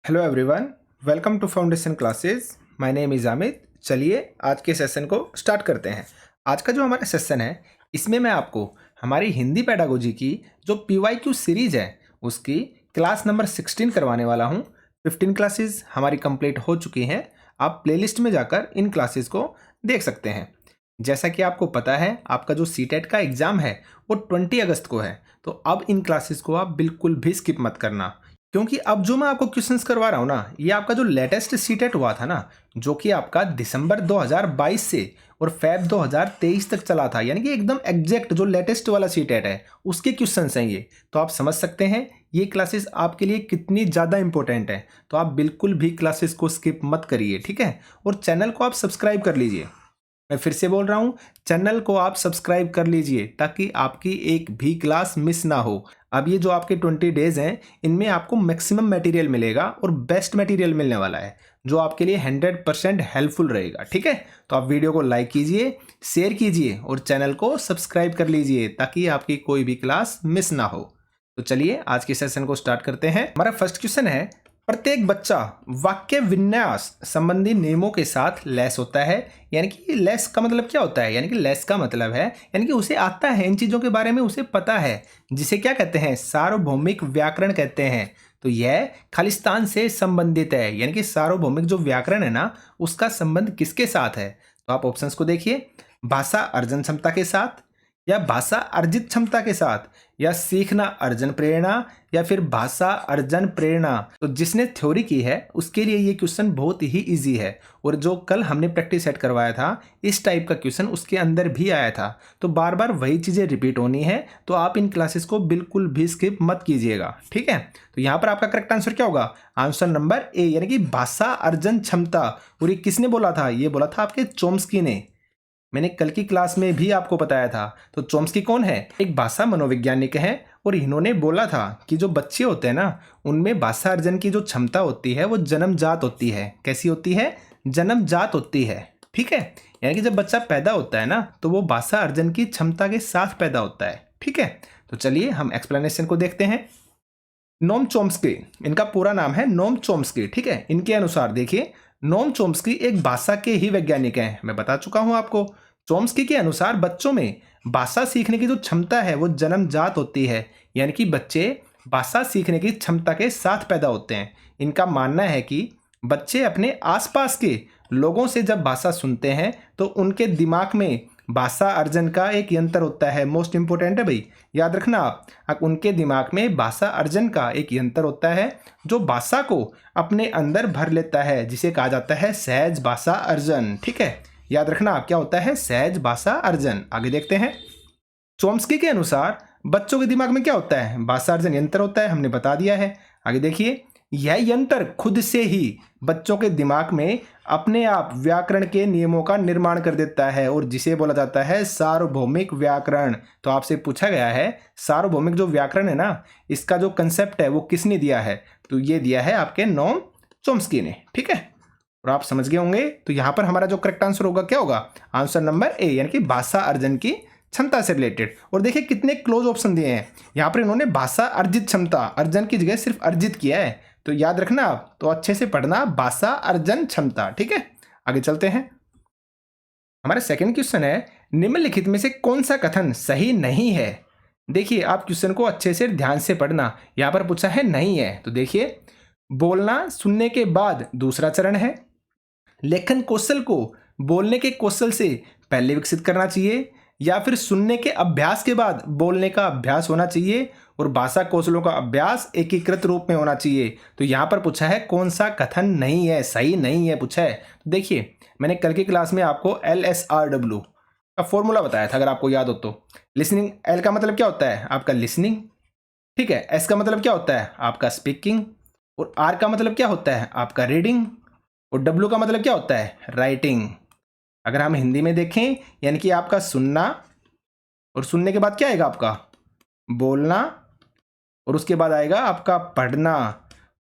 Hello everyone, welcome to foundation classes. My name is Amit. चलिए आज के सेशन को स्टार्ट करते हैं। आज का जो हमारा सेशन है इसमें मैं आपको हमारी हिंदी पेडागोजी की जो PYQ सीरीज़ है उसकी क्लास नंबर 16 करवाने वाला हूं। 15 क्लासेस हमारी कंप्लीट हो चुकी हैं। आप प्लेलिस्ट में जाकर इन क्लासेस को देख सकते हैं। जैसा कि आपको पता है आपका जो CTET का एग्ज़ाम है वो 20 अगस्त को है, तो अब इन क्लासेस को आप बिल्कुल भी स्किप मत करना, क्योंकि अब जो मैं आपको क्वेश्चंस करवा रहा हूँ ना, ये आपका जो लेटेस्ट सीटेट हुआ था ना, जो कि आपका दिसंबर 2022 से और फेब 2023 तक चला था, यानी कि एकदम एग्जैक्ट जो लेटेस्ट वाला सीटेट है उसके क्वेश्चंस हैं ये। तो आप समझ सकते हैं ये क्लासेस आपके लिए कितनी ज़्यादा इंपॉर्टेंट है। तो आप बिल्कुल भी क्लासेस को स्किप मत करिए, ठीक है। और चैनल को आप सब्सक्राइब कर लीजिए। मैं फिर से बोल रहा हूँ, चैनल को आप सब्सक्राइब कर लीजिए ताकि आपकी एक भी क्लास मिस ना हो। अब ये जो आपके 20 डेज हैं इनमें आपको मैक्सिमम मटेरियल मिलेगा और बेस्ट मटेरियल मिलने वाला है जो आपके लिए 100% हेल्पफुल रहेगा, ठीक है। तो आप वीडियो को लाइक कीजिए, शेयर कीजिए और चैनल को सब्सक्राइब कर लीजिए ताकि आपकी कोई भी क्लास मिस ना हो। तो चलिए आज के सेशन को स्टार्ट करते हैं। हमारा फर्स्ट क्वेश्चन है, प्रत्येक बच्चा वाक्य विन्यास संबंधी नियमों के साथ लैस होता है। यानी कि लैस का मतलब क्या होता है, यानी कि लैस का मतलब है यानी कि उसे आता है, इन चीज़ों के बारे में उसे पता है, जिसे क्या कहते हैं, सार्वभौमिक व्याकरण कहते हैं। तो यह खालिस्तान से संबंधित है, यानी कि सार्वभौमिक जो व्याकरण है ना उसका संबंध किसके साथ है। तो आप ऑप्शंस को देखिए, भाषा अर्जन क्षमता के साथ, या भाषा अर्जित क्षमता के साथ, या सीखना अर्जन प्रेरणा, या फिर भाषा अर्जन प्रेरणा। तो जिसने थ्योरी की है उसके लिए ये क्वेश्चन बहुत ही इजी है, और जो कल हमने प्रैक्टिस सेट करवाया था इस टाइप का क्वेश्चन उसके अंदर भी आया था। तो बार बार वही चीज़ें रिपीट होनी है, तो आप इन क्लासेस को बिल्कुल भी स्किप मत कीजिएगा, ठीक है। तो यहाँ पर आपका करेक्ट आंसर क्या होगा, आंसर नंबर ए, यानी कि भाषा अर्जन क्षमता। और ये किसने बोला था, ये बोला था आपके चोम्स्की ने। मैंने कल की क्लास में भी आपको बताया था। तो चोम्स्की कौन है, एक भाषा मनोवैज्ञानिक है, और इन्होंने बोला था कि जो बच्चे होते हैं ना उनमें भाषा अर्जन की जो क्षमता होती है वो जन्मजात होती है। कैसी होती है, जन्मजात होती है, ठीक है। यानी कि जब बच्चा पैदा होता है ना तो वो भाषा अर्जन की क्षमता के साथ पैदा होता है, ठीक है। तो चलिए हम एक्सप्लेनेशन को देखते हैं। नोम चोम्स्की, इनका पूरा नाम है नोम चोम्स्की, ठीक है। इनके अनुसार देखिए, नोम चोम्स्की एक भाषा के ही वैज्ञानिक हैं, मैं बता चुका हूं आपको। चोम्स्की के अनुसार बच्चों में भाषा सीखने की जो क्षमता है वो जन्मजात होती है, यानी कि बच्चे भाषा सीखने की क्षमता के साथ पैदा होते हैं। इनका मानना है कि बच्चे अपने आसपास के लोगों से जब भाषा सुनते हैं तो उनके दिमाग में भाषा अर्जन का एक यंत्र होता है। मोस्ट इंपोर्टेंट है भाई, याद रखना आप, उनके दिमाग में भाषा अर्जन का एक यंत्र होता है जो भाषा को अपने अंदर भर लेता है, जिसे कहा जाता है सहज भाषा अर्जन, ठीक है। याद रखना आप, क्या होता है, सहज भाषा अर्जन। आगे देखते हैं। चोम्स्की के अनुसार बच्चों के दिमाग में क्या होता है, भाषा अर्जन यंत्र होता है, हमने बता दिया है। आगे देखिए, यह यंत्र खुद से ही बच्चों के दिमाग में अपने आप व्याकरण के नियमों का निर्माण कर देता है, और जिसे बोला जाता है सार्वभौमिक व्याकरण। तो आपसे पूछा गया है सार्वभौमिक जो व्याकरण है ना इसका जो कंसेप्ट है वो किसने दिया है, तो ये दिया है आपके नोम चोम्स्की ने, ठीक है। और आप समझ गए होंगे। तो यहां पर हमारा जो करेक्ट आंसर होगा क्या होगा, आंसर नंबर ए, यानी कि भाषा अर्जन की क्षमता से रिलेटेड। और देखिए कितने क्लोज ऑप्शन दिए हैं यहाँ पर, इन्होंने भाषा अर्जित क्षमता, अर्जन की जगह सिर्फ अर्जित किया है। तो याद रखना आप, तो अच्छे से पढ़ना, भाषा अर्जन क्षमता, ठीक है। आगे चलते हैं। हमारा सेकंड क्वेश्चन है, निम्नलिखित में से कौन सा कथन सही नहीं है। देखिए आप क्वेश्चन को अच्छे से ध्यान से पढ़ना, यहाँ पर पूछा है नहीं है। तो देखिए, बोलना सुनने के बाद दूसरा चरण है, लेखन कौशल को बोलने के कौशल से पहले विकसित करना चाहिए, या फिर सुनने के अभ्यास के बाद बोलने का अभ्यास होना चाहिए, और भाषा कौशलों का अभ्यास एकीकृत रूप में होना चाहिए। तो यहाँ पर पूछा है कौन सा कथन नहीं है, सही नहीं है पूछा है। तो देखिए मैंने कल की क्लास में आपको LSRW का फॉर्मूला बताया था, अगर आपको याद हो तो। लिसनिंग, L का मतलब क्या होता है आपका लिसनिंग, ठीक है। S का मतलब क्या होता है आपका स्पीकिंग, और R का मतलब क्या होता है आपका रीडिंग, और W का मतलब क्या होता है राइटिंग। अगर हम हिंदी में देखें यानी कि आपका सुनना, और सुनने के बाद क्या आएगा आपका बोलना, और उसके बाद आएगा आपका पढ़ना,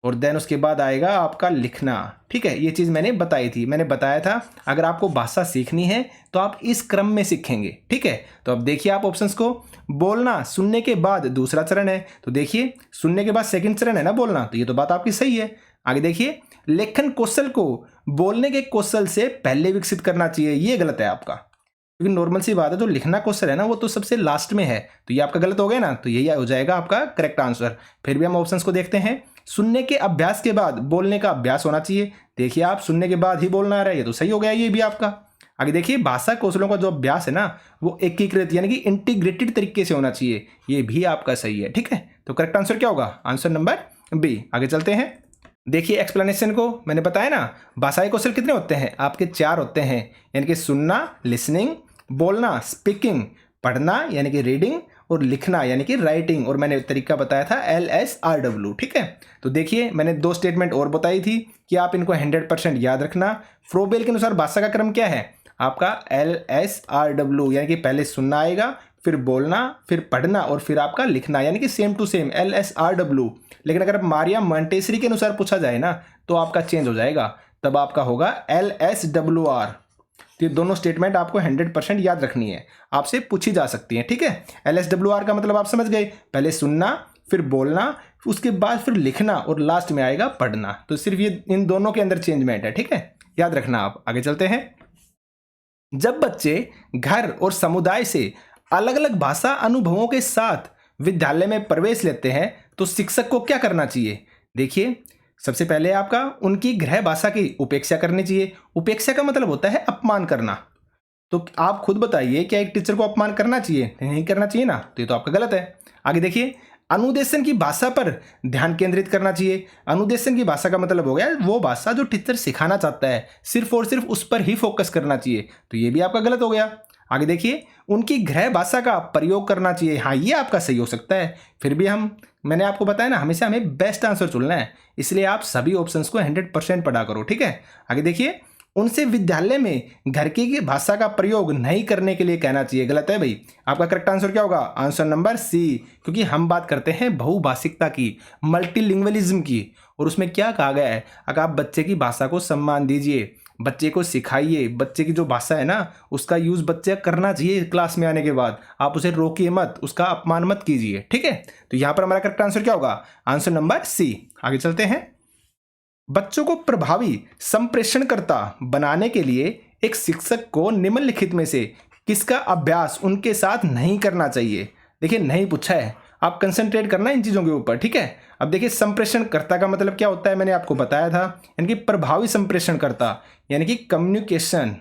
और देन उसके बाद आएगा आपका लिखना, ठीक है। ये चीज़ मैंने बताई थी, मैंने बताया था अगर आपको भाषा सीखनी है तो आप इस क्रम में सीखेंगे, ठीक है। तो अब देखिए आप ऑप्शंस को, बोलना सुनने के बाद दूसरा चरण है, तो देखिए सुनने के बाद सेकंड चरण है ना बोलना, तो ये तो बात आपकी सही है। आगे देखिए, लेखन कौशल को बोलने के कौशल से पहले विकसित करना चाहिए, ये गलत है आपका, क्योंकि नॉर्मल सी बात है, जो लिखना कौशल है ना वो तो सबसे लास्ट में है, तो ये आपका गलत हो गया ना, तो यही हो जाएगा आपका करेक्ट आंसर। फिर भी हम ऑप्शंस को देखते हैं। सुनने के अभ्यास के बाद बोलने का अभ्यास होना चाहिए। देखिए आप सुनने के बाद ही बोलना आ रहा है, ये तो सही हो गया ये भी आपका। आगे देखिए, भाषा कौशलों का जो अभ्यास है ना वो एकीकृत यानी कि इंटीग्रेटेड तरीके से होना चाहिए, ये भी आपका सही है। ठीक है, तो करेक्ट आंसर क्या होगा? Answer number B. आगे चलते हैं। देखिए एक्सप्लेनेशन को, मैंने बताया ना भाषाई कौशल कितने होते हैं आपके? 4 होते हैं, यानी कि सुनना लिसनिंग, बोलना स्पीकिंग, पढ़ना यानी कि रीडिंग, और लिखना यानी कि राइटिंग, और मैंने तरीका बताया था LSRW। ठीक है, तो देखिए मैंने 2 स्टेटमेंट और बताई थी कि आप इनको 100% याद रखना। फ्रोबेल के अनुसार भाषा का क्रम क्या है आपका? LSRW, यानी कि पहले सुनना आएगा, फिर बोलना, फिर पढ़ना, और फिर आपका लिखना, यानी कि सेम टू सेम LSRW। लेकिन अगर मारिया मॉन्टेसरी के अनुसार पूछा जाए ना तो आपका चेंज हो जाएगा, तब आपका होगा LSWR। तो ये दोनों स्टेटमेंट आपको 100% याद रखनी है, आपसे पूछी जा सकती है। ठीक है, LSWR का मतलब आप समझ गए, पहले सुनना, फिर बोलना, उसके बाद फिर लिखना, और लास्ट में आएगा पढ़ना। तो सिर्फ ये इन दोनों के अंदर चेंजमेंट है। ठीक है, याद रखना आप। आगे चलते हैं। जब बच्चे घर और समुदाय से अलग अलग भाषा अनुभवों के साथ विद्यालय में प्रवेश लेते हैं तो शिक्षक को क्या करना चाहिए? देखिए सबसे पहले आपका उनकी गृह भाषा की उपेक्षा करनी चाहिए। उपेक्षा का मतलब होता है अपमान करना। तो आप खुद बताइए, क्या एक टीचर को अपमान करना चाहिए? नहीं करना चाहिए ना, तो ये तो आपका गलत है। आगे देखिए, अनुदेशन की भाषा पर ध्यान केंद्रित करना चाहिए। अनुदेशन की भाषा का मतलब हो गया वो भाषा जो टीचर सिखाना चाहता है, सिर्फ और सिर्फ उस पर ही फोकस करना चाहिए, तो ये भी आपका गलत हो गया। आगे देखिए, उनकी गृह भाषा का प्रयोग करना चाहिए। हाँ, ये आपका सही हो सकता है। फिर भी मैंने आपको बताया ना, हमेशा हमें बेस्ट आंसर चुनना है, इसलिए आप सभी ऑप्शंस को 100% पढ़ा करो। ठीक है, आगे देखिए, उनसे विद्यालय में घर की भाषा का प्रयोग नहीं करने के लिए कहना चाहिए। गलत है भाई, आपका करेक्ट आंसर क्या होगा? आंसर नंबर सी, क्योंकि हम बात करते हैं बहुभाषिकता की, मल्टीलिंग्वलिज्म की, और उसमें क्या कहा गया है? अगर आप बच्चे की भाषा को सम्मान दीजिए, बच्चे को सिखाइए, बच्चे की जो भाषा है ना उसका यूज बच्चे करना चाहिए क्लास में आने के बाद, आप उसे रोकिए मत, उसका अपमान मत कीजिए। ठीक है, तो यहां पर हमारा करेक्ट आंसर क्या होगा? Answer number C. आगे चलते हैं। बच्चों को प्रभावी संप्रेषणकर्ता बनाने के लिए एक शिक्षक को निम्नलिखित में से किसका अभ्यास उनके साथ नहीं करना चाहिए? देखिए नहीं पूछा है, आप कंसंट्रेट करना इन चीजों के ऊपर। ठीक है, अब देखिए संप्रेषणकर्ता का मतलब क्या होता है, मैंने आपको बताया था, यानी कि प्रभावी संप्रेषणकर्ता, यानी कि कम्युनिकेशन,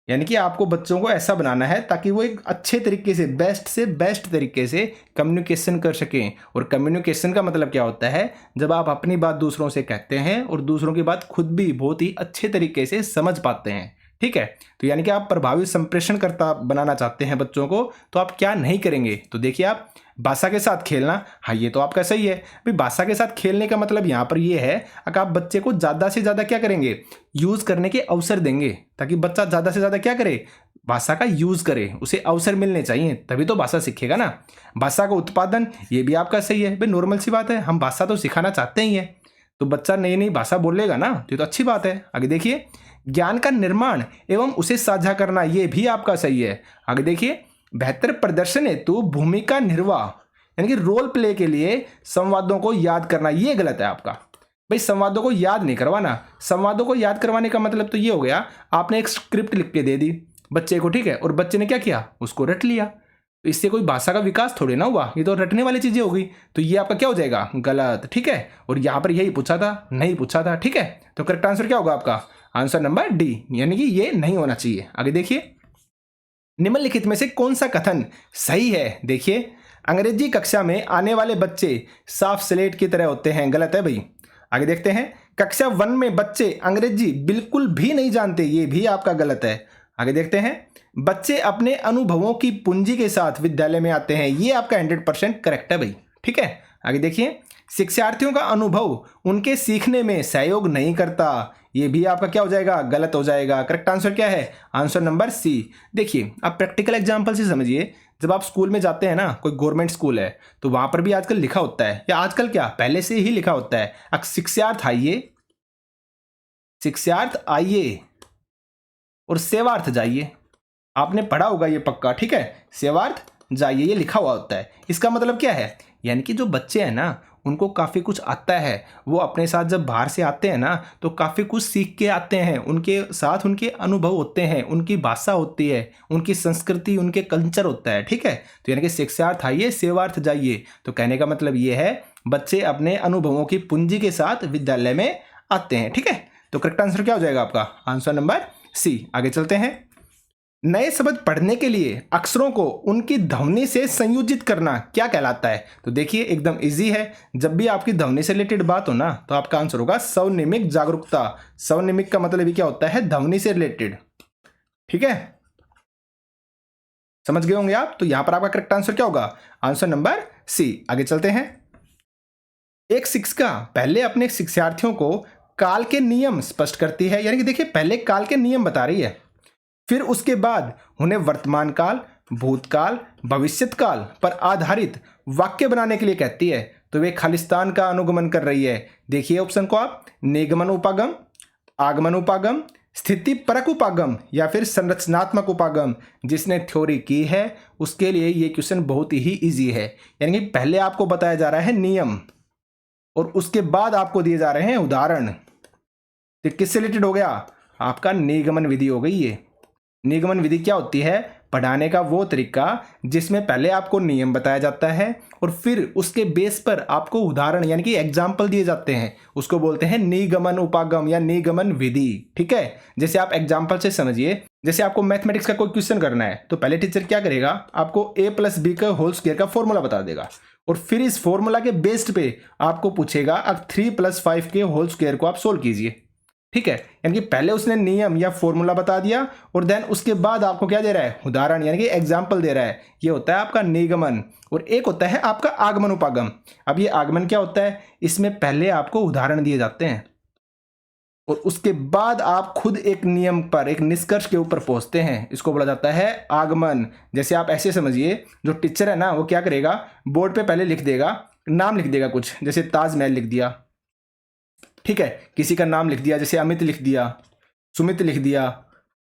यानी कि आपको बच्चों को ऐसा बनाना है ताकि वो एक अच्छे तरीके से बेस्ट तरीके से कम्युनिकेशन कर सकें। और कम्युनिकेशन का मतलब क्या होता है? जब आप अपनी बात दूसरों से कहते हैं और दूसरों की बात खुद भी बहुत ही अच्छे तरीके से समझ पाते हैं। ठीक है, तो यानी कि आप प्रभावी संप्रेषणकर्ता बनाना चाहते हैं बच्चों को, तो आप क्या नहीं करेंगे? तो देखिए, आप भाषा के साथ खेलना, हाँ ये तो आपका सही है भाई। भाषा के साथ खेलने का मतलब यहाँ पर ये है, अगर आप बच्चे को ज़्यादा से ज़्यादा क्या करेंगे? यूज करने के अवसर देंगे, ताकि बच्चा ज़्यादा से ज़्यादा क्या करे? भाषा का यूज करे, उसे अवसर मिलने चाहिए, तभी तो भाषा सीखेगा ना। भाषा का उत्पादन, ये भी आपका सही है भाई, नॉर्मल सी बात है, हम भाषा तो सिखाना चाहते ही हैं, तो बच्चा नई नई भाषा बोलेगा ना, तो ये तो अच्छी बात है। आगे देखिए, ज्ञान का निर्माण एवं उसे साझा करना, ये भी आपका सही है। आगे देखिए, बेहतर प्रदर्शन हेतु भूमिका निर्वाह, यानी कि रोल प्ले के लिए संवादों को याद करना, ये गलत है आपका भाई। संवादों को याद नहीं करवाना। संवादों को याद करवाने का मतलब तो ये हो गया, आपने एक स्क्रिप्ट लिख के दे दी बच्चे को, ठीक है, और बच्चे ने क्या किया? उसको रट लिया, तो इससे कोई भाषा का विकास थोड़ी ना हुआ, ये तो रटने वाली चीजें हो गई, तो ये आपका क्या हो जाएगा? गलत। ठीक है, और यहां पर यही पूछा था, नहीं पूछा था। ठीक है, तो करेक्ट आंसर क्या होगा आपका? आंसर नंबर डी, यानी कि ये नहीं होना चाहिए। आगे देखिए, निम्नलिखित में से कौन सा कथन सही है? देखिए, अंग्रेजी कक्षा में आने वाले बच्चे साफ स्लेट की तरह होते हैं। गलत है भाई। आगे देखते हैं, कक्षा 1 में बच्चे अंग्रेजी बिल्कुल भी नहीं जानते, ये भी आपका गलत है। आगे देखते हैं, बच्चे अपने अनुभवों की पूंजी के साथ विद्यालय में आते हैं, ये आपका 100% करेक्ट है भाई। ठीक है, आगे देखिए, शिक्षार्थियों का अनुभव उनके सीखने में सहयोग नहीं करता, ये भी आपका क्या हो जाएगा? गलत हो जाएगा। करेक्ट आंसर क्या है? Answer number C. देखिए, आप प्रैक्टिकल एग्जांपल से समझिए, जब आप स्कूल में जाते हैं ना, कोई गवर्नमेंट स्कूल है, तो वहां पर भी आजकल लिखा होता है, या आजकल क्या पहले से ही लिखा होता है, शिक्षार्थ आइए, शिक्षार्थ आइए और सेवार्थ जाइए। आपने पढ़ा होगा ये पक्का। ठीक है, सेवार्थ जाइए ये लिखा हुआ होता है। इसका मतलब क्या है, यानी कि जो बच्चे हैं ना उनको काफ़ी कुछ आता है, वो अपने साथ जब बाहर से आते हैं ना तो काफ़ी कुछ सीख के आते हैं, उनके साथ उनके अनुभव होते हैं, उनकी भाषा होती है, उनकी संस्कृति, उनके कल्चर होता है। ठीक है, तो यानी कि शिक्षार्थ आइए सेवार्थ जाइए। तो कहने का मतलब ये है बच्चे अपने अनुभवों की पूंजी के साथ विद्यालय में आते हैं। ठीक है, तो करेक्ट आंसर क्या हो जाएगा आपका, आंसर नंबर सी। आगे चलते हैं। नए शब्द पढ़ने के लिए अक्षरों को उनकी ध्वनि से संयोजित करना क्या कहलाता है। तो देखिए एकदम इजी है, जब भी आपकी ध्वनि से रिलेटेड बात हो ना तो आपका आंसर होगा स्वनिमिक जागरूकता। स्वनिमिक का मतलब क्या होता है, ध्वनि से रिलेटेड। ठीक है, समझ गए होंगे आप। तो यहां पर आपका करेक्ट आंसर क्या होगा, आंसर नंबर सी। आगे चलते हैं। एक शिक्षिका पहले अपने शिक्षार्थियों को काल के नियम स्पष्ट करती है, यानी कि देखिए पहले काल के नियम बता रही है, फिर उसके बाद उन्हें वर्तमान काल, भूतकाल, भविष्यत काल पर आधारित वाक्य बनाने के लिए कहती है। तो वे खालिस्तान का अनुगमन कर रही है। देखिए ऑप्शन को आप, निगमन उपागम, आगमन उपागम, स्थिति परक उपागम या फिर संरचनात्मक उपागम। जिसने थ्योरी की है उसके लिए ये क्वेश्चन बहुत ही इजी है, यानी कि पहले आपको बताया जा रहा है नियम और उसके बाद आपको दिए जा रहे हैं उदाहरण। तो किससे रिलेटेड हो गया, आपका निगमन विधि हो गई ये। निगमन विधि क्या होती है, पढ़ाने का वो तरीका जिसमें पहले आपको नियम बताया जाता है और फिर उसके बेस पर आपको उदाहरण यानी कि एग्जाम्पल दिए जाते हैं, उसको बोलते हैं निगमन उपागम या निगमन विधि। ठीक है, जैसे आप एग्जाम्पल से समझिए, जैसे आपको मैथमेटिक्स का कोई क्वेश्चन करना है तो पहले टीचर क्या करेगा, आपको a+b का होल स्क्वायर का फॉर्मूला बता देगा और फिर इस फॉर्मूला के बेस्ड पे आपको पूछेगा अब 3+5 के होल स्क्वायर को आप सोल्व कीजिए। ठीक है, यानी कि पहले उसने नियम या फॉर्मूला बता दिया और देन उसके बाद आपको क्या दे रहा है, उदाहरण यानी कि एग्जाम्पल दे रहा है। ये होता है आपका निगमन। और एक होता है आपका आगमन उपागम। अब ये आगमन क्या होता है, इसमें पहले आपको उदाहरण दिए जाते हैं और उसके बाद आप खुद एक नियम पर, एक निष्कर्ष के ऊपर पहुंचते हैं, इसको बोला जाता है आगमन। जैसे आप ऐसे समझिए, जो टीचर है ना वो क्या करेगा, बोर्ड पे पहले लिख देगा, नाम लिख देगा कुछ, जैसे ताजमहल लिख दिया। ठीक है, किसी का नाम लिख दिया, जैसे अमित लिख दिया, सुमित लिख दिया।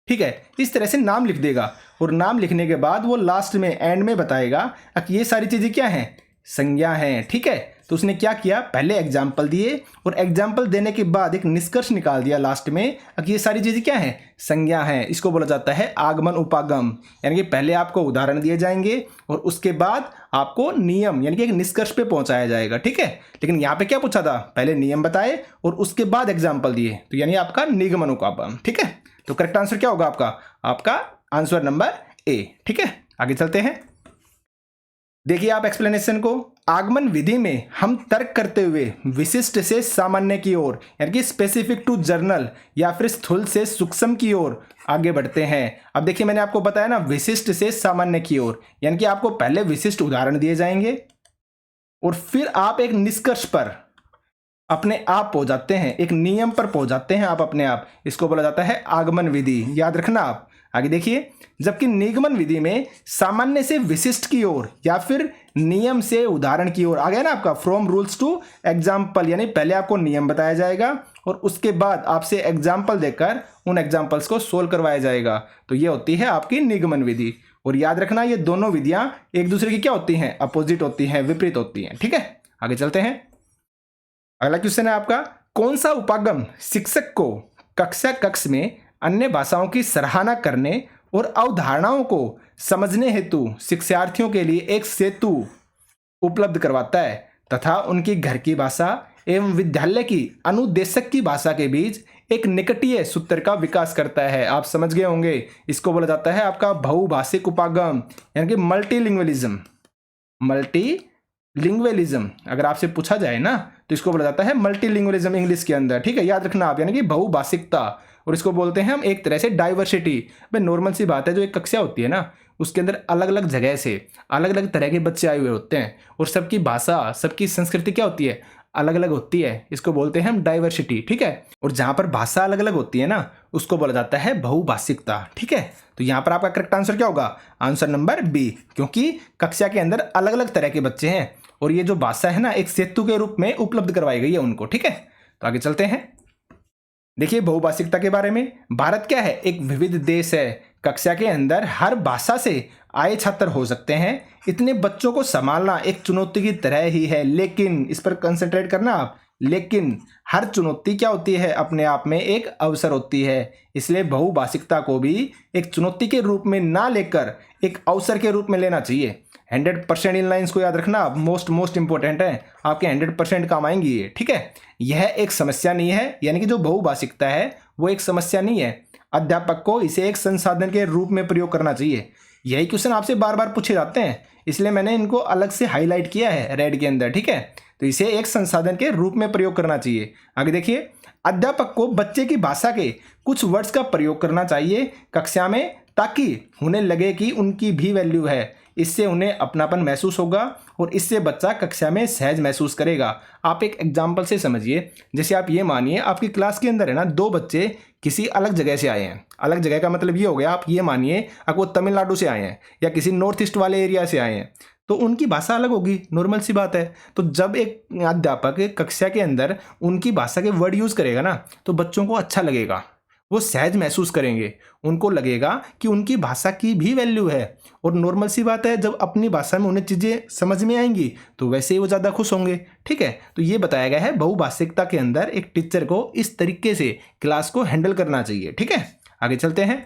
ठीक है, इस तरह से नाम लिख देगा और नाम लिखने के बाद वो लास्ट में एंड में बताएगा कि ये सारी चीजें क्या हैं, संज्ञा हैं। ठीक है, तो उसने क्या किया, पहले एग्जाम्पल दिए और एग्जाम्पल देने के बाद एक निष्कर्ष निकाल दिया लास्ट में कि ये सारी चीजें क्या हैं, संज्ञा हैं। इसको बोला जाता है आगमन उपागम। यानी कि पहले आपको उदाहरण दिए जाएंगे और उसके बाद आपको नियम यानी कि एक निष्कर्ष पे पहुंचाया जाएगा। ठीक है, लेकिन यहाँ पे क्या पूछा था, पहले नियम बताए और उसके बाद एग्जाम्पल दिए, तो यानी आपका निगमन उपागम। ठीक है, तो करेक्ट आंसर क्या होगा आपका, आपका आंसर नंबर ए। ठीक है, आगे चलते हैं। देखिए आप एक्सप्लेनेशन को, आगमन विधि में हम तर्क करते हुए विशिष्ट से सामान्य की ओर यानी कि स्पेसिफिक टू जर्नल या फिर स्थूल से सूक्ष्म की ओर आगे बढ़ते हैं। अब देखिए मैंने आपको बताया ना, विशिष्ट से सामान्य की ओर, यानी कि आपको पहले विशिष्ट उदाहरण दिए जाएंगे और फिर आप एक निष्कर्ष पर अपने आप पहुंच जाते हैं, एक नियम पर पहुंच जाते हैं आप अपने आप। इसको बोला जाता है आगमन विधि, याद रखना आप। आगे देखिए, जबकि निगमन विधि में सामान्य से विशिष्ट की ओर या फिर नियम से उदाहरण की ओर आ गया ना आपका, फ्रॉम रूल्स टू एग्जाम्पल, यानी पहले आपको नियम बताया जाएगा और उसके बाद आपसे एग्जाम्पल देकर उन एग्जाम्पल्स को सोल्व करवाया जाएगा। तो ये होती है आपकी निगमन विधि। और याद रखना ये दोनों विधियां एक दूसरे की क्या होती हैं, अपोजिट होती हैं, विपरीत होती हैं। ठीक है, आगे चलते हैं। अगला क्वेश्चन है आपका, कौन सा उपागम शिक्षक को कक्षा कक्ष में अन्य भाषाओं की सराहना करने और अवधारणाओं को समझने हेतु शिक्षार्थियों के लिए एक सेतु उपलब्ध करवाता है तथा उनकी घर की भाषा एवं विद्यालय की अनुदेशक की भाषा के बीच एक निकटीय सूत्र का विकास करता है। आप समझ गए होंगे, इसको बोला जाता है आपका बहुभाषिक उपागम यानी कि मल्टीलिंग्वलिज्म। मल्टीलिंग्वलिज्म अगर आपसे पूछा जाए ना तो इसको बोला जाता है मल्टीलिंग्वलिज्म इंग्लिश के अंदर। ठीक है, याद रखना आप, यानी कि बहुभाषिकता, और इसको बोलते हैं हम एक तरह से डाइवर्सिटी। भाई नॉर्मल सी बात है, जो एक कक्षा होती है ना उसके अंदर अलग अलग जगह से अलग अलग तरह के बच्चे आए हुए होते हैं और सबकी भाषा, सबकी संस्कृति क्या होती है, अलग अलग होती है। इसको बोलते हैं हम डाइवर्सिटी। ठीक है, और जहां पर भाषा अलग अलग होती है ना उसको बोला जाता है बहुभाषिकता। ठीक है, तो यहां पर आपका करेक्ट आंसर क्या होगा, आंसर नंबर बी, क्योंकि कक्षा के अंदर अलग अलग तरह के बच्चे हैं और ये जो भाषा है ना एक सेतु के रूप में उपलब्ध करवाई गई है उनको। ठीक है, तो आगे चलते हैं। देखिए बहुभाषिकता के बारे में, भारत क्या है, एक विविध देश है। कक्षा के अंदर हर भाषा से आए छात्र हो सकते हैं। इतने बच्चों को संभालना एक चुनौती की तरह ही है, लेकिन इस पर कंसंट्रेट करना आप। लेकिन हर चुनौती क्या होती है, अपने आप में एक अवसर होती है। इसलिए बहुभाषिकता को भी एक चुनौती के रूप में ना लेकर एक अवसर के रूप में लेना चाहिए। 100% इन लाइन्स को याद रखना, आप मोस्ट इंपॉर्टेंट है, आपके 100% काम आएंगी ये, ठीक है। यह एक समस्या नहीं है, यानी कि जो बहुभाषिकता है वो एक समस्या नहीं है। अध्यापक को इसे एक संसाधन के रूप में प्रयोग करना चाहिए। यही क्वेश्चन आपसे बार बार पूछे जाते हैं, इसलिए मैंने इनको अलग से हाईलाइट किया है रेड के अंदर, ठीक है। तो इसे एक संसाधन के रूप में प्रयोग करना चाहिए। आगे देखिए, अध्यापक को बच्चे की भाषा के कुछ वर्ड्स का प्रयोग करना चाहिए कक्षा में, ताकि उन्हें लगे कि उनकी भी वैल्यू है। इससे उन्हें अपनापन महसूस होगा और इससे बच्चा कक्षा में सहज महसूस करेगा। आप एक एग्जाम्पल से समझिए, जैसे आप ये मानिए आपकी क्लास के अंदर है ना 2 बच्चे किसी अलग जगह से आए हैं। अलग जगह का मतलब ये हो गया, आप ये मानिए आप वो तमिलनाडु से आए हैं या किसी नॉर्थ ईस्ट वाले एरिया से आए हैं, तो उनकी भाषा अलग होगी, नॉर्मल सी बात है। तो जब एक अध्यापक कक्षा के अंदर उनकी भाषा के वर्ड यूज़ करेगा ना, तो बच्चों को अच्छा लगेगा, वो सहज महसूस करेंगे, उनको लगेगा कि उनकी भाषा की भी वैल्यू है। और नॉर्मल सी बात है, जब अपनी भाषा में उन्हें चीज़ें समझ में आएंगी तो वैसे ही वो ज़्यादा खुश होंगे, ठीक है। तो ये बताया गया है बहुभाषिकता के अंदर एक टीचर को इस तरीके से क्लास को हैंडल करना चाहिए, ठीक है। आगे चलते हैं।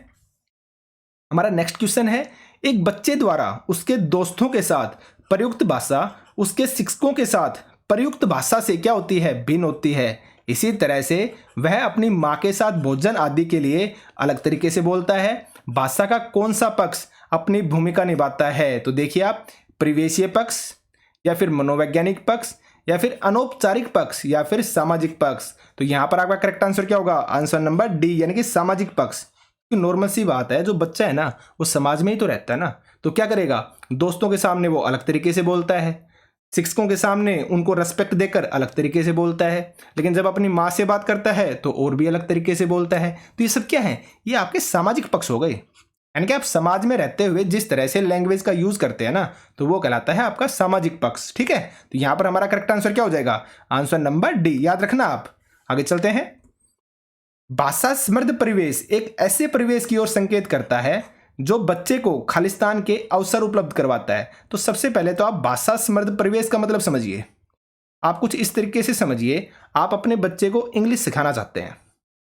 हमारा नेक्स्ट क्वेश्चन है, एक बच्चे द्वारा उसके दोस्तों के साथ प्रयुक्त भाषा उसके शिक्षकों के साथ प्रयुक्त भाषा से क्या होती है, भिन्न होती है। इसी तरह से वह अपनी माँ के साथ भोजन आदि के लिए अलग तरीके से बोलता है। भाषा का कौन सा पक्ष अपनी भूमिका निभाता है? तो देखिए आप, परिवेशीय पक्ष या फिर मनोवैज्ञानिक पक्ष या फिर अनौपचारिक पक्ष या फिर सामाजिक पक्ष। तो यहाँ पर आपका करेक्ट आंसर क्या होगा? आंसर नंबर डी, यानी कि सामाजिक पक्ष। नॉर्मल सी बात है, जो बच्चा है ना वो समाज में ही तो रहता है ना, तो क्या करेगा, दोस्तों के सामने वो अलग तरीके से बोलता है, शिक्षकों के सामने उनको रेस्पेक्ट देकर अलग तरीके से बोलता है, लेकिन जब अपनी माँ से बात करता है तो और भी अलग तरीके से बोलता है। तो ये सब क्या है, ये आपके सामाजिक पक्ष हो गए, यानी कि आप समाज में रहते हुए जिस तरह से लैंग्वेज का यूज करते हैं ना, तो वो कहलाता है आपका सामाजिक पक्ष, ठीक है। तो यहाँ पर हमारा करेक्ट आंसर क्या हो जाएगा? आंसर नंबर डी, याद रखना आप। आगे चलते हैं। भाषा समृद्ध परिवेश एक ऐसे परिवेश की ओर संकेत करता है जो बच्चे को खालिस्तान के अवसर उपलब्ध करवाता है। तो सबसे पहले तो आप भाषा समृद्ध परिवेश का मतलब समझिए। आप कुछ इस तरीके से समझिए, आप अपने बच्चे को इंग्लिश सिखाना चाहते हैं,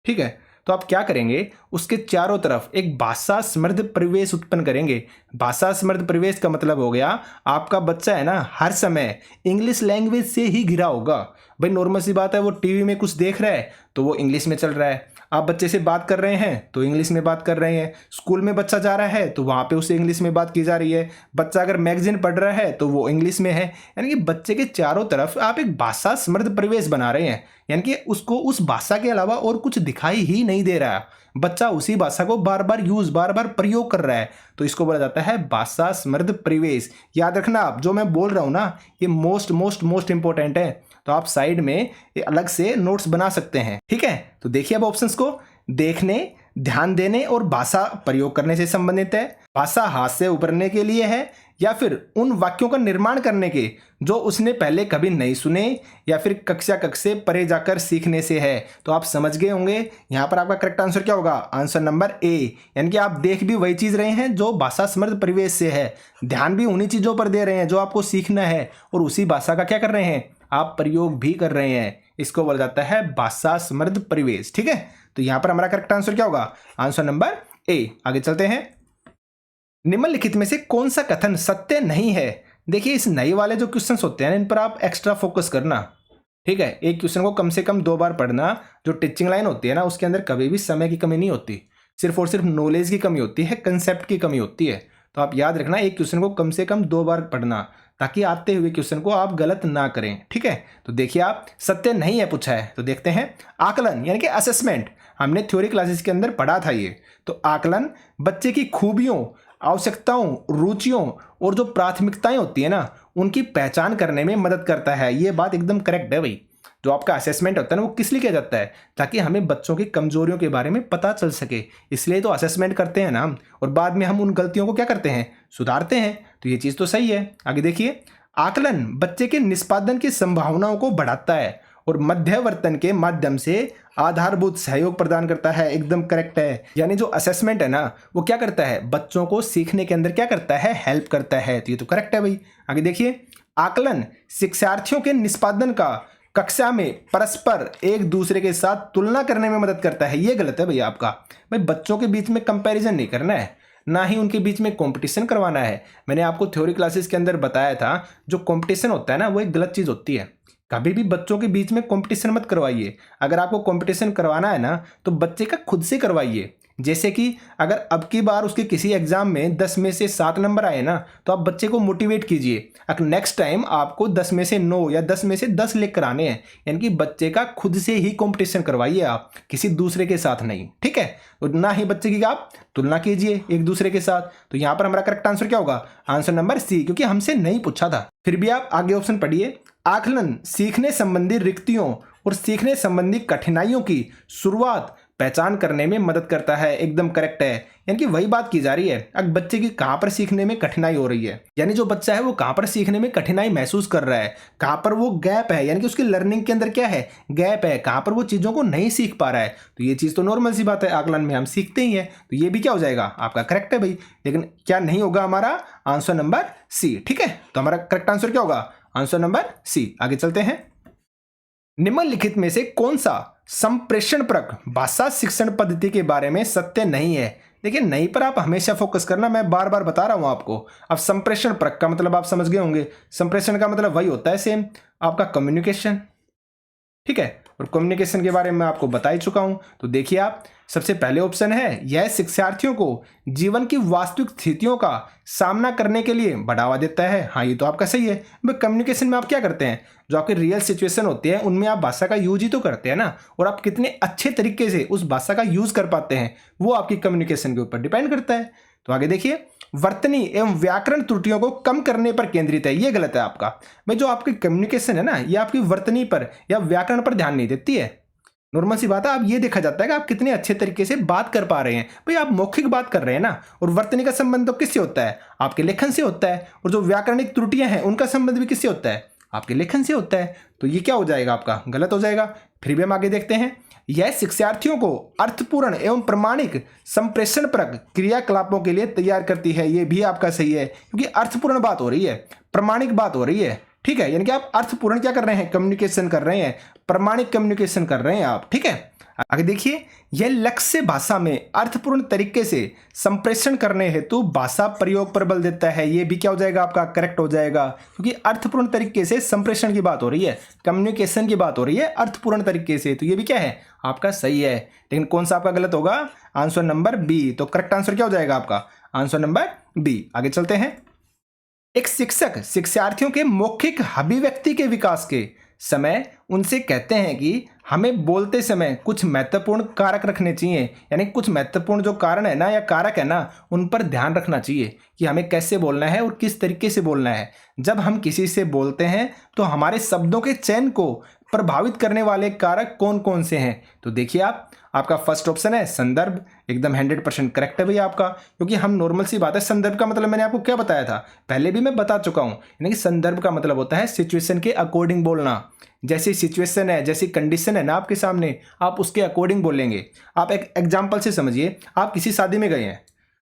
ठीक है। तो आप क्या करेंगे, उसके चारों तरफ एक भाषा समृद्ध परिवेश उत्पन्न करेंगे। भाषा समृद्ध परिवेश का मतलब हो गया, आपका बच्चा है ना हर समय इंग्लिश लैंग्वेज से ही घिरा होगा। भाई नॉर्मल सी बात है, वो टीवी में कुछ देख रहा है तो वो इंग्लिश में चल रहा है, आप बच्चे से बात कर रहे हैं तो इंग्लिश में बात कर रहे हैं, स्कूल में बच्चा जा रहा है तो वहाँ पे उससे इंग्लिश में बात की जा रही है, बच्चा अगर मैगजीन पढ़ रहा है तो वो इंग्लिश में है। यानी कि बच्चे के चारों तरफ आप एक भाषा समृद्ध परिवेश बना रहे हैं, यानी कि उसको उस भाषा के अलावा और कुछ दिखाई ही नहीं दे रहा है, बच्चा उसी भाषा को बार बार प्रयोग कर रहा है। तो इसको बोला जाता है भाषा समृद्ध परिवेश। याद रखना आप, जो मैं बोल रहा हूँ ना ये मोस्ट इंपॉर्टेंट है, तो आप साइड में अलग से नोट्स बना सकते हैं, ठीक है। तो देखिए अब ऑप्शंस को, देखने, ध्यान देने और भाषा प्रयोग करने से संबंधित है, भाषा हाथ से उभरने के लिए है, या फिर उन वाक्यों का निर्माण करने के जो उसने पहले कभी नहीं सुने, या फिर कक्षा से परे जाकर सीखने से है। तो आप समझ गए होंगे यहाँ पर आपका करेक्ट आंसर क्या होगा? आंसर नंबर ए, यानी कि आप देख भी वही चीज रहे हैं जो भाषा समृद्ध परिवेश से है, ध्यान भी उन्हीं चीजों पर दे रहे हैं जो आपको सीखना है, और उसी भाषा का क्या कर रहे हैं, आप प्रयोग भी कर रहे हैं। इसको बोला जाता है भाषा समृद्ध परिवेश, ठीक है। तो यहां पर हमारा करेक्ट आंसर क्या होगा? Answer number A. आगे चलते हैं। निम्नलिखित में से कौन सा कथन सत्य नहीं है? देखिए इस नए वाले जो क्वेश्चंस होते हैं इन पर आप एक्स्ट्रा फोकस करना, ठीक है। एक क्वेश्चन को कम से कम 2 बार पढ़ना। जो टीचिंग लाइन होती है ना उसके अंदर कभी भी समय की कमी नहीं होती, सिर्फ और सिर्फ नॉलेज की कमी होती है, कंसेप्ट की कमी होती है। तो आप याद रखना एक क्वेश्चन को कम से कम 2 बार पढ़ना, ताकि आते हुए क्वेश्चन को आप गलत ना करें, ठीक है। तो देखिए आप, सत्य नहीं है पूछा है, तो देखते हैं। आकलन यानी कि असेसमेंट, हमने थ्योरी क्लासेस के अंदर पढ़ा था ये। तो आकलन बच्चे की खूबियों, आवश्यकताओं, रुचियों और जो प्राथमिकताएं होती है ना उनकी पहचान करने में मदद करता है। ये बात एकदम करेक्ट है भाई। जो आपका असेसमेंट होता है ना वो किस लिए किया जाता है? ताकि हमें बच्चों की कमजोरियों के बारे में पता चल सके, इसलिए तो असेसमेंट करते हैं ना हम, और बाद में हम उन गलतियों को क्या करते हैं, सुधारते हैं। तो ये चीज़ तो सही है। आगे देखिए, आकलन बच्चे के निष्पादन की संभावनाओं को बढ़ाता है और मध्यवर्तन के माध्यम से आधारभूत सहयोग प्रदान करता है। एकदम करेक्ट है। यानी जो असेसमेंट है ना वो क्या करता है, बच्चों को सीखने के अंदर क्या करता है, हेल्प करता है। तो ये तो करेक्ट है भाई। आगे देखिए, आकलन शिक्षार्थियों के निष्पादन का कक्षा में परस्पर एक दूसरे के साथ तुलना करने में मदद करता है। ये गलत है भैया आपका। भाई बच्चों के बीच में कंपैरिजन नहीं करना है, ना ही उनके बीच में कंपटीशन करवाना है। मैंने आपको थ्योरी क्लासेस के अंदर बताया था जो कंपटीशन होता है ना वो एक गलत चीज़ होती है। कभी भी बच्चों के बीच में कंपटीशन मत करवाइए। अगर आपको कंपटीशन करवाना है ना तो बच्चे का खुद से करवाइए। जैसे कि अगर अब की बार उसके किसी एग्जाम में 10 में से 7 नंबर आए ना तो आप बच्चे को मोटिवेट कीजिए। अगर नेक्स्ट टाइम आपको 10 में से 9 या 10 में से 10 लेकर आने हैं, यानी कि बच्चे का खुद से ही कंपटीशन करवाइए आप, किसी दूसरे के साथ नहीं। ठीक है, तो ना ही बच्चे की आप तुलना कीजिए एक दूसरे के साथ। तो यहां पर हमारा करेक्ट आंसर क्या होगा, आंसर नंबर सी, क्योंकि हमसे नहीं पूछा था। फिर भी आप आगे ऑप्शन पढ़िए। आकलन सीखने संबंधी रिक्तियों और सीखने संबंधी कठिनाइयों की शुरुआत पहचान करने में मदद करता है। एकदम करेक्ट है। यानी कि वही बात की जा रही है, अब बच्चे की कहां पर सीखने में कठिनाई हो रही है, यानी जो बच्चा है वो कहां पर सीखने में कठिनाई महसूस कर रहा है, कहां पर वो गैप है, यानी कि उसकी लर्निंग के अंदर क्या है, गैप है, कहां पर वो चीजों को नहीं सीख पा रहा है। तो ये चीज तो नॉर्मल सी बात है, आकलन में हम सीखते ही है। तो ये भी क्या हो जाएगा आपका करेक्ट है भाई। लेकिन क्या नहीं होगा हमारा आंसर नंबर सी। ठीक है, तो हमारा करेक्ट आंसर क्या होगा, आंसर नंबर सी। आगे चलते हैं। निम्नलिखित में से कौन सा संप्रेषणपरक भाषा शिक्षण पद्धति के बारे में सत्य नहीं है। देखिए नहीं पर आप हमेशा फोकस करना, मैं बार बार बता रहा हूं आपको। अब संप्रेषणपरक का मतलब आप समझ गए होंगे। संप्रेषण का मतलब वही होता है सेम आपका कम्युनिकेशन। ठीक है, और कम्युनिकेशन के बारे में आपको बता ही चुका हूं। तो देखिए आप, सबसे पहले ऑप्शन है यह शिक्षार्थियों को जीवन की वास्तविक स्थितियों का सामना करने के लिए बढ़ावा देता है। हाँ ये तो आपका सही है। कम्युनिकेशन में आप क्या करते हैं, जो आपकी रियल सिचुएशन होती है उनमें आप भाषा का यूज ही तो करते हैं ना, और आप कितने अच्छे तरीके से उस भाषा का यूज कर पाते हैं वो आपकी कम्युनिकेशन के ऊपर डिपेंड करता है। तो आगे देखिए, वर्तनी एवं व्याकरण त्रुटियों को कम करने पर केंद्रित है। ये गलत है आपका। भाई जो आपकी कम्युनिकेशन है ना ये आपकी वर्तनी पर या व्याकरण पर ध्यान नहीं देती है। नॉर्मल सी बात है, आप ये देखा जाता है कि आप कितने अच्छे तरीके से बात कर पा रहे हैं। भाई आप मौखिक बात कर रहे हैं ना, और वर्तनी का संबंध तो किससे होता है, आपके लेखन से होता है। और जो व्याकरणिक त्रुटियां हैं उनका संबंध भी किससे होता है, आपके लेखन से होता है। तो ये क्या हो जाएगा आपका, गलत हो जाएगा। फिर भी हम आगे देखते हैं। यह शिक्षार्थियों को अर्थपूर्ण एवं प्रमाणिक संप्रेषणपरक क्रियाकलापों के लिए तैयार करती है। ये भी आपका सही है, क्योंकि अर्थपूर्ण बात हो रही है, प्रमाणिक बात हो रही है। ठीक है, यानी कि आप अर्थपूर्ण क्या कर रहे हैं, कम्युनिकेशन कर रहे हैं, प्रमाणिक कम्युनिकेशन कर रहे हैं आप। ठीक है, आगे देखिए। यह लक्ष्य भाषा में अर्थपूर्ण तरीके से संप्रेषण करने हेतु भाषा प्रयोग पर बल देता है। ये भी क्या हो जाएगा आपका, करेक्ट हो जाएगा, क्योंकि अर्थपूर्ण तरीके से संप्रेषण की बात हो रही है, कम्युनिकेशन की बात हो रही है अर्थपूर्ण तरीके से। तो ये भी क्या है आपका सही है। लेकिन कौन सा आपका गलत होगा, आंसर नंबर बी। तो करेक्ट आंसर क्या हो जाएगा आपका, आंसर नंबर बी। आगे चलते हैं। एक शिक्षक शिक्षार्थियों के मौखिक अभिव्यक्ति के विकास के समय उनसे कहते हैं कि हमें बोलते समय कुछ महत्वपूर्ण कारक रखने चाहिए, यानी कुछ महत्वपूर्ण जो कारण है ना या कारक है ना उन पर ध्यान रखना चाहिए कि हमें कैसे बोलना है और किस तरीके से बोलना है। जब हम किसी से बोलते हैं तो हमारे शब्दों के चयन को प्रभावित करने वाले कारक कौन कौन से हैं। तो देखिए आप, आपका फर्स्ट ऑप्शन है संदर्भ। एकदम 100% करेक्ट है भैया आपका, क्योंकि हम नॉर्मल सी बात है, संदर्भ का मतलब मैंने आपको क्या बताया था, पहले भी मैं बता चुका हूं। यानी कि संदर्भ का मतलब होता है सिचुएशन के अकॉर्डिंग बोलना। जैसी सिचुएशन है, जैसी कंडीशन है ना आपके सामने, आप उसके अकॉर्डिंग बोलेंगे। आप एक एग्जाम्पल से समझिए, आप किसी शादी में गए हैं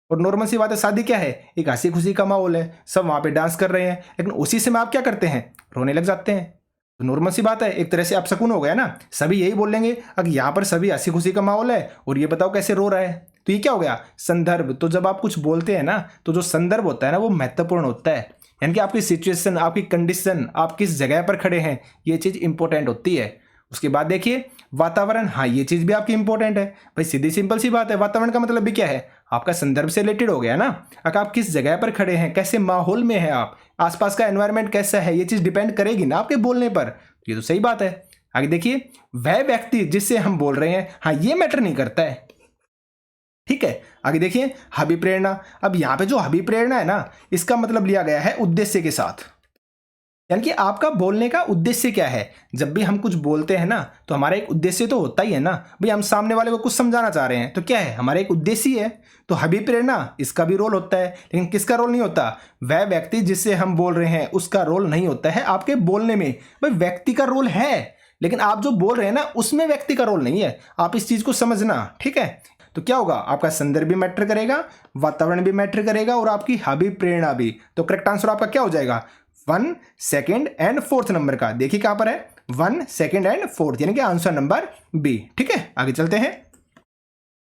और नॉर्मल सी बात है, शादी क्या है, एक हंसी खुशी का माहौल है, सब वहां पे डांस कर रहे हैं, लेकिन उसी समय आप क्या करते हैं, रोने लग जाते हैं। तो नॉर्मल सी बात है, एक तरह से आप सकून हो गया ना, सभी यही बोलेंगे। अगर यहाँ पर सभी हंसी खुशी का माहौल है और ये बताओ कैसे रो रहा है, तो ये क्या हो गया, संदर्भ। तो जब आप कुछ बोलते हैं ना तो जो संदर्भ होता है ना वो महत्वपूर्ण होता है, यानी कि आपकी सिचुएशन, आपकी कंडीशन, आप किस जगह पर खड़े हैं, ये चीज इंपॉर्टेंट होती है। उसके बाद देखिए वातावरण, हाँ ये चीज भी आपकी इंपॉर्टेंट है भाई, सीधी सिंपल सी बात है। वातावरण का मतलब भी क्या है, आपका संदर्भ से रिलेटेड हो गया ना। अगर आप किस जगह पर खड़े हैं, कैसे माहौल में है, आप आसपास का एनवायरनमेंट कैसा है, ये चीज डिपेंड करेगी ना आपके बोलने पर। ये तो सही बात है। आगे देखिए, वह व्यक्ति जिससे हम बोल रहे हैं, हाँ ये मैटर नहीं करता है। ठीक है, आगे देखिए अभिप्रेरणा। अब यहां पे जो अभिप्रेरणा है ना, इसका मतलब लिया गया है उद्देश्य के साथ, यानी कि आपका बोलने का उद्देश्य क्या है। जब भी हम कुछ बोलते हैं ना तो हमारा एक उद्देश्य तो होता ही है ना भाई, हम सामने वाले को कुछ समझाना चाह रहे हैं तो क्या है, हमारा एक उद्देश्य ही है। तो अभिप्रेरणा इसका भी रोल होता है, लेकिन किसका रोल नहीं होता, वह व्यक्ति जिससे हम बोल रहे हैं उसका रोल नहीं होता है आपके बोलने में। भाई व्यक्ति का रोल है, लेकिन आप जो बोल रहे हैं ना उसमें व्यक्ति का रोल नहीं है, आप इस चीज को समझना, ठीक है। तो क्या होगा, आपका संदर्भ भी मैटर करेगा, वातावरण भी मैटर करेगा और आपकी हॉबी प्रेरणा भी। तो करेक्ट आंसर आपका क्या हो जाएगा, 1, 2 एंड 4th नंबर का। देखिए कहां पर है, 1, 2 एंड 4th, यानी कि आंसर नंबर बी। ठीक है, आगे चलते हैं।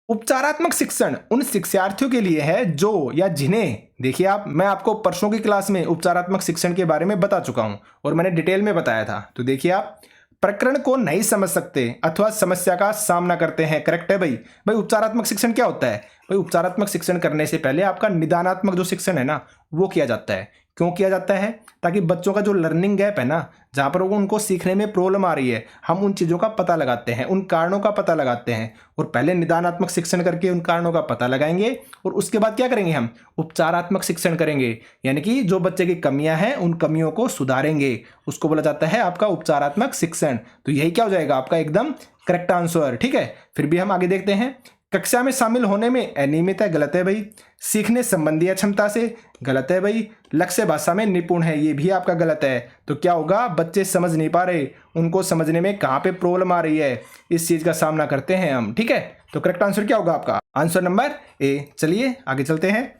उपचारात्मक शिक्षण उन शिक्षार्थियों के लिए है जो या जिन्हें, देखिए मैं आपको परसों की क्लास में उपचारात्मक शिक्षण के बारे में बता चुका हूं और मैंने डिटेल में बताया था। तो देखिए आप प्रकरण को नहीं समझ सकते अथवा समस्या का सामना करते हैं। करेक्ट है भाई उपचारात्मक शिक्षण क्या होता है भाई, उपचारात्मक शिक्षण करने से पहले आपका निदानात्मक जो शिक्षण है ना वो किया जाता है। क्यों किया जाता है, ताकि बच्चों का जो लर्निंग गैप है ना, जहाँ पर उनको सीखने में प्रॉब्लम आ रही है, हम उन चीज़ों का पता लगाते हैं, उन कारणों का पता लगाते हैं और पहले निदानात्मक शिक्षण करके उन कारणों का पता लगाएंगे और उसके बाद क्या करेंगे, हम उपचारात्मक शिक्षण करेंगे, यानी कि जो बच्चे की कमियां हैं उन कमियों को सुधारेंगे, उसको बोला जाता है आपका उपचारात्मक शिक्षण। तो यही क्या हो जाएगा आपका एकदम करेक्ट आंसर। ठीक है, फिर भी हम आगे देखते हैं। कक्षा में शामिल होने में अनियमित है, गलत है भाई। सीखने संबंधी क्षमता से, गलत है भाई। लक्ष्य भाषा में निपुण है, ये भी आपका गलत है। तो क्या होगा, बच्चे समझ नहीं पा रहे, उनको समझने में कहाँ पे प्रॉब्लम आ रही है, इस चीज का सामना करते हैं हम। ठीक है, तो करेक्ट आंसर क्या होगा आपका, आंसर नंबर ए। चलिए आगे चलते हैं।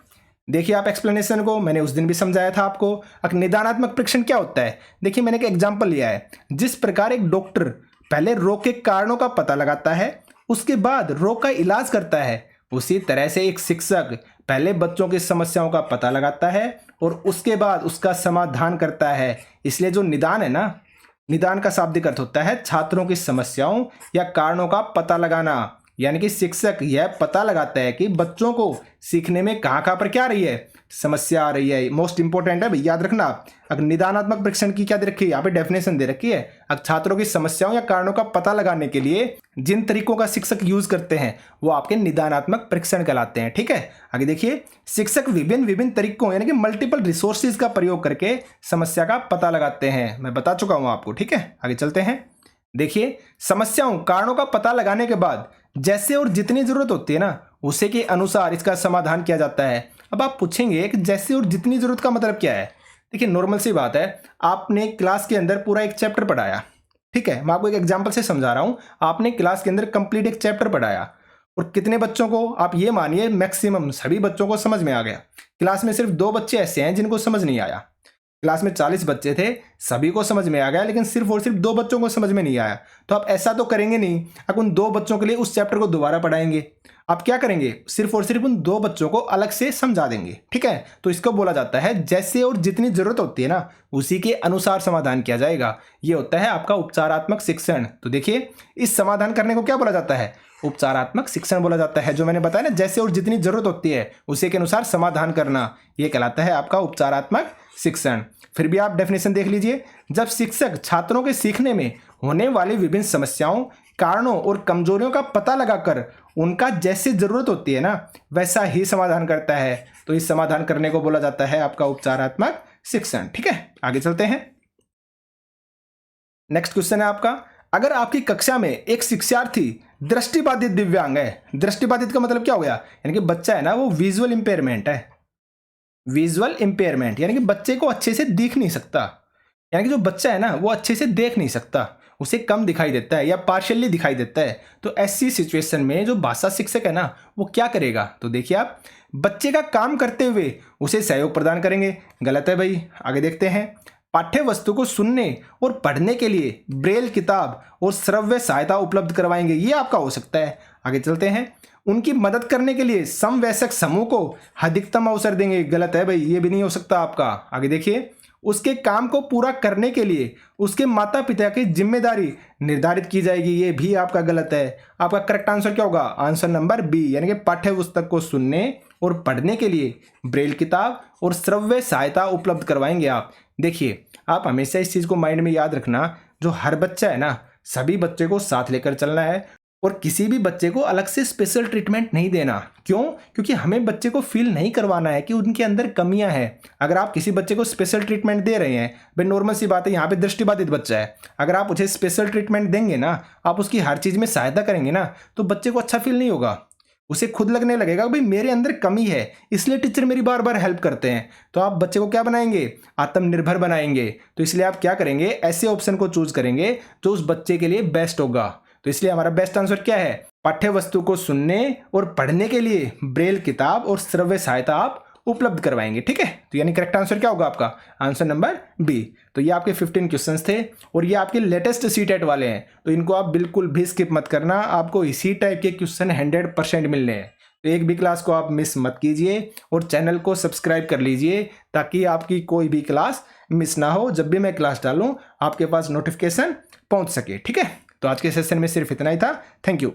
देखिए आप एक्सप्लेनेशन को मैंने उस दिन भी समझाया था आपको। निदानात्मक परीक्षण क्या होता है, देखिए मैंने एक एग्जाम्पल लिया है। जिस प्रकार एक डॉक्टर पहले रोग के कारणों का पता लगाता है, उसके बाद रोग का इलाज करता है, उसी तरह से एक शिक्षक पहले बच्चों की समस्याओं का पता लगाता है और उसके बाद उसका समाधान करता है। इसलिए जो निदान है ना, निदान का शाब्दिक अर्थ होता है छात्रों की समस्याओं या कारणों का पता लगाना, यानी कि शिक्षक यह पता लगाता है कि बच्चों को सीखने में कहाँ पर क्या आ रही है, समस्या आ रही है। मोस्ट इंपॉर्टेंट है भाई, याद रखना। अगर निदानात्मक परीक्षण की क्या दे रखी है, यहाँ पे डेफिनेशन दे रखी है। अगर छात्रों की समस्याओं या कारणों का पता लगाने के लिए जिन तरीकों का शिक्षक यूज करते हैं वो आपके निदानात्मक परीक्षण कहलाते हैं। ठीक है, आगे देखिए। शिक्षक विभिन्न तरीकों यानी कि मल्टीपल रिसोर्सेज का प्रयोग करके समस्या का पता लगाते हैं, मैं बता चुका हूं आपको। ठीक है, आगे चलते हैं। देखिए, समस्याओं कारणों का पता लगाने के बाद जैसे और जितनी जरूरत होती है ना उसे के अनुसार इसका समाधान किया जाता है। अब आप पूछेंगे कि जैसे और जितनी जरूरत का मतलब क्या है। देखिए नॉर्मल सी बात है, आपने क्लास के अंदर पूरा एक चैप्टर पढ़ाया, ठीक है, मैं आपको एक एग्जांपल से समझा रहा हूं। आपने क्लास के अंदर कंप्लीट एक चैप्टर पढ़ाया और कितने बच्चों को, आप ये मानिए मैक्सिमम सभी बच्चों को समझ में आ गया। क्लास में सिर्फ 2 बच्चे ऐसे हैं जिनको समझ नहीं आया। क्लास में 40 बच्चे थे, सभी को समझ में आ गया, लेकिन सिर्फ और सिर्फ 2 बच्चों को समझ में नहीं आया। तो आप ऐसा तो करेंगे नहीं, आप उन 2 बच्चों के लिए उस चैप्टर को दोबारा पढ़ाएंगे। आप क्या करेंगे, सिर्फ और सिर्फ उन 2 बच्चों को अलग से समझा देंगे। ठीक है, तो इसको बोला जाता है जैसे और जितनी जरूरत होती है ना उसी के अनुसार समाधान किया जाएगा। ये होता है आपका उपचारात्मक शिक्षण। तो देखिए, इस समाधान करने को क्या बोला जाता है, उपचारात्मक शिक्षण बोला जाता है। जो मैंने बताया ना, जैसे और जितनी जरूरत होती है उसी के अनुसार समाधान करना, यह कहलाता है आपका उपचारात्मक शिक्षण। फिर भी आप डेफिनेशन देख लीजिए। जब शिक्षक छात्रों के सीखने में होने वाली विभिन्न समस्याओं, कारणों और कमजोरियों का पता लगाकर उनका जैसे जरूरत होती है ना वैसा ही समाधान करता है, तो इस समाधान करने को बोला जाता है आपका उपचारात्मक शिक्षण। ठीक है, आगे चलते हैं। नेक्स्ट क्वेश्चन है आपका, अगर आपकी कक्षा में एक शिक्षार्थी दृष्टिबाधित दिव्यांग है, दृष्टिबाधित का मतलब क्या हो गया, यानी कि बच्चा है ना वो विजुअल इंपेयरमेंट है। विजुअल इंपेयरमेंट यानी कि बच्चे को अच्छे से दिख नहीं सकता, यानी कि जो बच्चा है ना वो अच्छे से देख नहीं सकता, उसे कम दिखाई देता है या पार्शियली दिखाई देता है। तो ऐसी सिचुएशन में जो भाषा शिक्षक है ना वो क्या करेगा, तो देखिए आप बच्चे का काम करते हुए उसे सहयोग प्रदान करेंगे। गलत है भाई, आगे देखते हैं। पाठ्य वस्तु को सुनने और पढ़ने के लिए ब्रेल किताब और श्रव्य सहायता उपलब्ध करवाएंगे, ये आपका हो सकता है। आगे चलते हैं। उनकी मदद करने के लिए समवयस्क समूह को अधिकतम अवसर देंगे। गलत है भाई, ये भी नहीं हो सकता आपका। आगे देखिए। उसके काम को पूरा करने के लिए उसके माता पिता की जिम्मेदारी निर्धारित की जाएगी, ये भी आपका गलत है। आपका करेक्ट आंसर क्या होगा, आंसर नंबर बी, यानी कि पाठ्य पुस्तक को सुनने और पढ़ने के लिए ब्रेल किताब और श्रव्य सहायता उपलब्ध करवाएंगे आप। देखिए, आप हमेशा इस चीज को माइंड में याद रखना, जो हर बच्चा है ना सभी बच्चे को साथ लेकर चलना है और किसी भी बच्चे को अलग से स्पेशल ट्रीटमेंट नहीं देना। क्यों, क्योंकि हमें बच्चे को फील नहीं करवाना है कि उनके अंदर कमियां हैं। अगर आप किसी बच्चे को स्पेशल ट्रीटमेंट दे रहे हैं, भाई नॉर्मल सी बात है, यहाँ पे दृष्टिबाधित बच्चा है, अगर आप उसे स्पेशल ट्रीटमेंट देंगे ना, आप उसकी हर चीज़ में सहायता करेंगे ना, तो बच्चे को अच्छा फील नहीं होगा। उसे खुद लगने लगेगा भाई मेरे अंदर कमी है, इसलिए टीचर मेरी बार बार हेल्प करते हैं। तो आप बच्चे को क्या बनाएंगे, आत्मनिर्भर बनाएंगे। तो इसलिए आप क्या करेंगे, ऐसे ऑप्शन को चूज करेंगे जो उस बच्चे के लिए बेस्ट होगा। तो इसलिए हमारा बेस्ट आंसर क्या है, पाठ्य वस्तु को सुनने और पढ़ने के लिए ब्रेल किताब और श्रव्य सहायता आप उपलब्ध करवाएंगे। ठीक है, तो यानी करेक्ट आंसर क्या होगा आपका, आंसर नंबर बी। तो ये आपके 15 क्वेश्चंस थे और ये आपके लेटेस्ट सीटेट वाले हैं, तो इनको आप बिल्कुल भी स्किप मत करना। आपको इसी टाइप के क्वेश्चन 100% मिलने हैं। तो एक भी क्लास को आप मिस मत कीजिए और चैनल को सब्सक्राइब कर लीजिए ताकि आपकी कोई भी क्लास मिस ना हो। जब भी मैं क्लास डालूं आपके पास नोटिफिकेशन पहुंच सके। ठीक है, तो आज के सेशन में सिर्फ इतना ही था। Thank you.